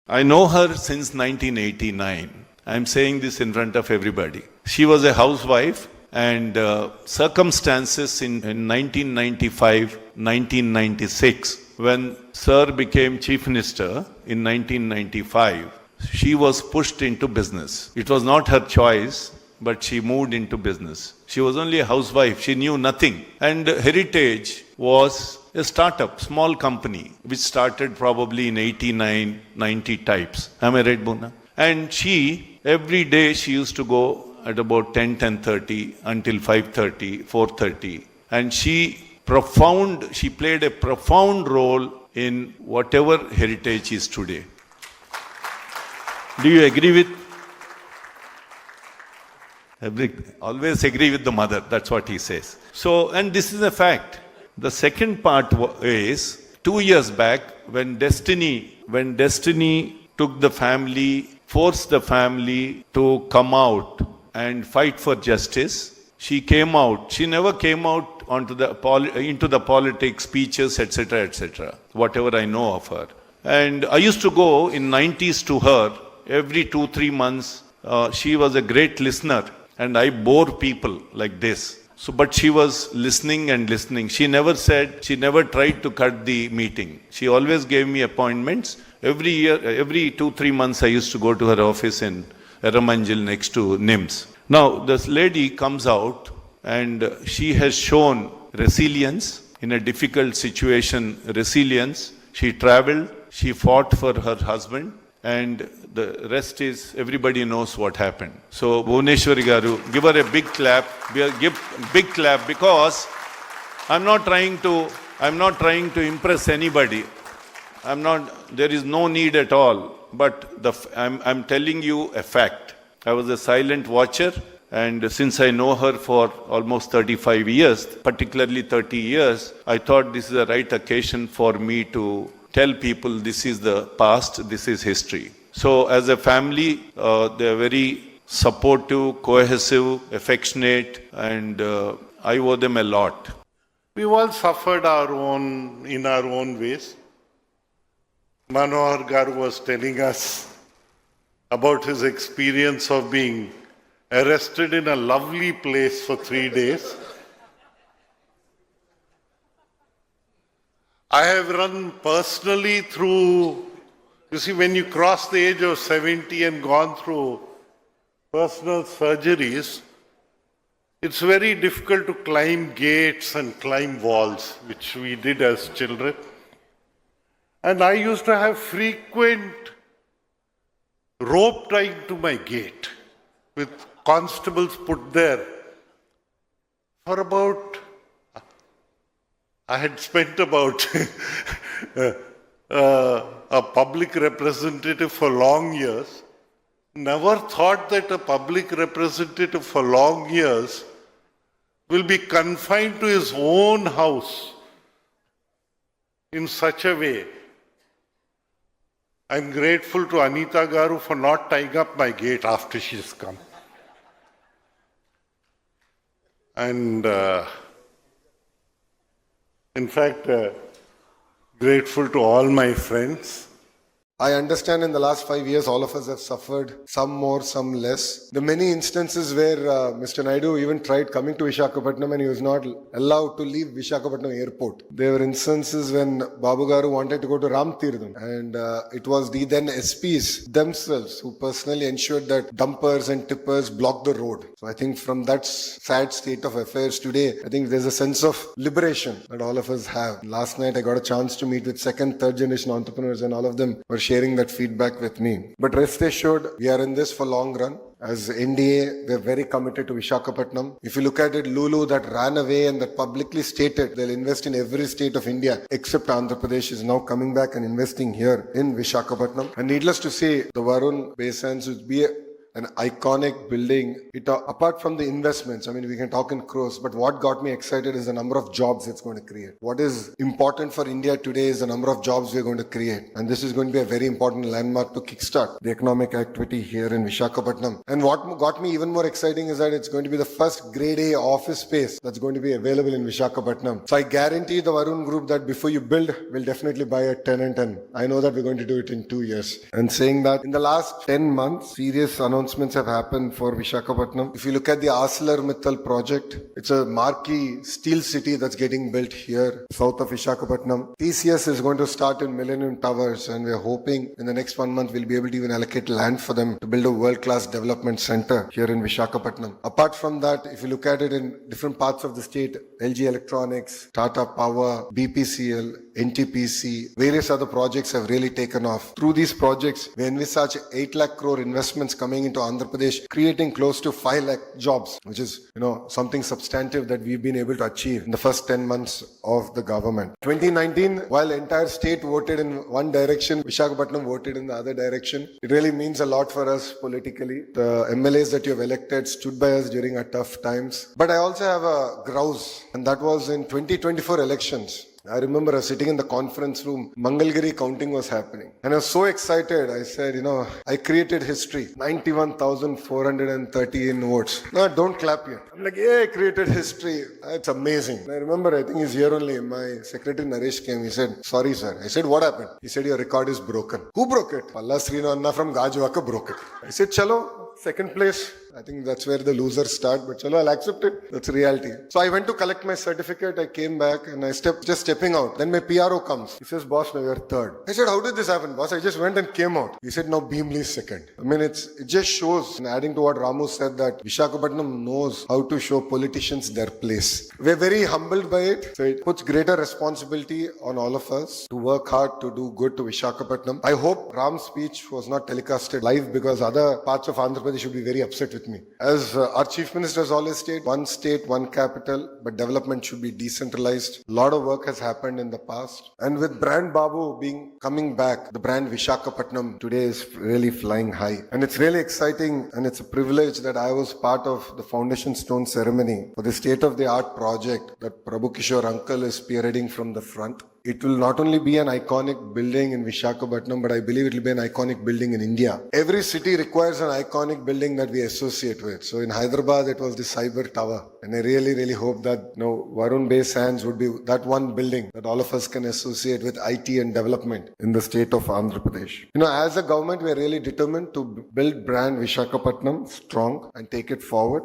I know her since 1989. I'm saying this in front of everybody. She was a housewife, and circumstances in 1995, 1996, when Sir became Chief Minister in 1995, she was pushed into business. It was not her choice, but she moved into business. She was only a housewife. She knew nothing. And Heritage was a startup, small company, which started probably in 89, 90 types. Am I right, Buna? And she, every day she used to go at about 10, 10:30 until 5:30, 4:30. And she played a profound role in whatever Heritage is today. Do you agree with? Always agree with the mother, that's what he says. So, and this is a fact. The second part is 2 years back when Destiny took the family, forced the family to come out and fight for justice. She came out. She never came out into the politics, speeches, etc., etc., whatever I know of her. And I used to go in 90s to her every 2-3 months. She was a great listener, and I bore people like this. So, but she was listening and listening. She never tried to cut the meeting. She always gave me appointments. Every year, every 2-3 months, I used to go to her office in Eramanjil next to NIMS. Now, this lady comes out and she has shown resilience in a difficult situation, resilience. She traveled, she fought for her husband, and the rest is, everybody knows what happened. So, Bhuvneshwari Garu, give her a big clap. Give big clap, because I'm not trying to impress anybody. There is no need at all. But I'm telling you a fact. I was a silent watcher, and since I know her for almost 35 years, particularly 30 years, I thought this is the right occasion for me to tell people this is the past, this is history. So as a family, they are very supportive, cohesive, affectionate, and I owe them a lot. We've all suffered in our own ways. Manohar Garu was telling us about his experience of being arrested in a lovely place for 3 days. I have run personally through, you see, when you cross the age of 70 and gone through personal surgeries, it's very difficult to climb gates and climb walls, which we did as children. And I used to have frequent rope tying to my gate with constables put there for about, I had spent about a public representative for long years. Never thought that a public representative for long years will be confined to his own house in such a way. I'm grateful to Anita Garu for not tying up my gate after she's come. And in fact, grateful to all my friends. I understand in the last 5 years, all of us have suffered, some more, some less. The many instances where Mr. Naidu even tried coming to Visakhapatnam and he was not allowed to leave Visakhapatnam airport. There were instances when Babu Garu wanted to go to Ramtirtham, and it was the then SPs themselves who personally ensured that dumpers and tippers blocked the road. So I think from that sad state of affairs today, I think there's a sense of liberation that all of us have. Last night I got a chance to meet with second, third generation entrepreneurs, and all of them were sharing that feedback with me. But rest assured, we are in this for long run. As NDA, we are very committed to Visakhapatnam. If you look at it, Lulu that ran away and that publicly stated they'll invest in every state of India except Andhra Pradesh is now coming back and investing here in Visakhapatnam. And needless to say, the Varun Basins would be an iconic building. Apart from the investments, I mean, we can talk in crores, but what got me excited is the number of jobs it's going to create. What is important for India today is the number of jobs we're going to create. And this is going to be a very important landmark to kickstart the economic activity here in Visakhapatnam. And what got me even more exciting is that it's going to be the first grade A office space that's going to be available in Visakhapatnam. So I guarantee the Varun Group that before you build, we'll definitely buy a tenant, and I know that we're going to do it in 2 years. And saying that in the last 10 months, serious announcements have happened for Visakhapatnam. If you look at the ArcelorMittal project, it's a marquee steel city that's getting built here, south of Visakhapatnam. TCS is going to start in Millennium Towers, and we're hoping in the next 1 month we'll be able to even allocate land for them to build a world-class development center here in Visakhapatnam. Apart from that, if you look at it in different parts of the state, LG Electronics, Tata Power, BPCL, NTPC, various other projects have really taken off. Through these projects, we envisage 8 lakh crore investments coming into Andhra Pradesh, creating close to 5 lakh jobs, which is, something substantive that we've been able to achieve in the first 10 months of the government. 2019, while the entire state voted in one direction, Visakhapatnam voted in the other direction. It really means a lot for us politically. The MLAs that you have elected stood by us during our tough times. But I also have a grouse, and that was in 2024 elections. I remember I was sitting in the conference room, Mangalgiri counting was happening. And I was so excited. I said, I created history. 91,413 votes. No, don't clap here. I'm like, yeah, I created history. It's amazing. And I remember, I think he's here only. My secretary Naresh came. He said, sorry, sir. I said, what happened? He said, your record is broken. Who broke it? Palla Srinu Anna from Gajwaka broke it. I said, chalo, second place. I think that's where the losers start, but chalo, I'll accept it. That's reality. So I went to collect my certificate. I came back and I just stepping out. Then my PRO comes. He says, boss, now you're third. I said, how did this happen, boss? I just went and came out. He said, now Beamley is second. I mean, it just shows, and adding to what Ramu said, that Visakhapatnam knows how to show politicians their place. We're very humbled by it. So it puts greater responsibility on all of us to work hard to do good to Visakhapatnam. I hope Ram's speech was not telecasted live because other parts of Andhra Pradesh should be very upset with me. As our Chief Minister has always stated, one state, one capital, but development should be decentralized. A lot of work has happened in the past. And with brand Babu coming back, the brand Visakhapatnam today is really flying high. And it's really exciting, and it's a privilege that I was part of the foundation stone ceremony for the state-of-the-art project that Prabhu Kishore uncle is spearheading from the front. It will not only be an iconic building in Visakhapatnam, but I believe it will be an iconic building in India. Every city requires an iconic building that we associate with. So in Hyderabad, it was the Cyber Tower. And I really, really hope that Varun Bay Sands would be that one building that all of us can associate with IT and development in the state of Andhra Pradesh. As a government, we are really determined to build brand Visakhapatnam strong and take it forward.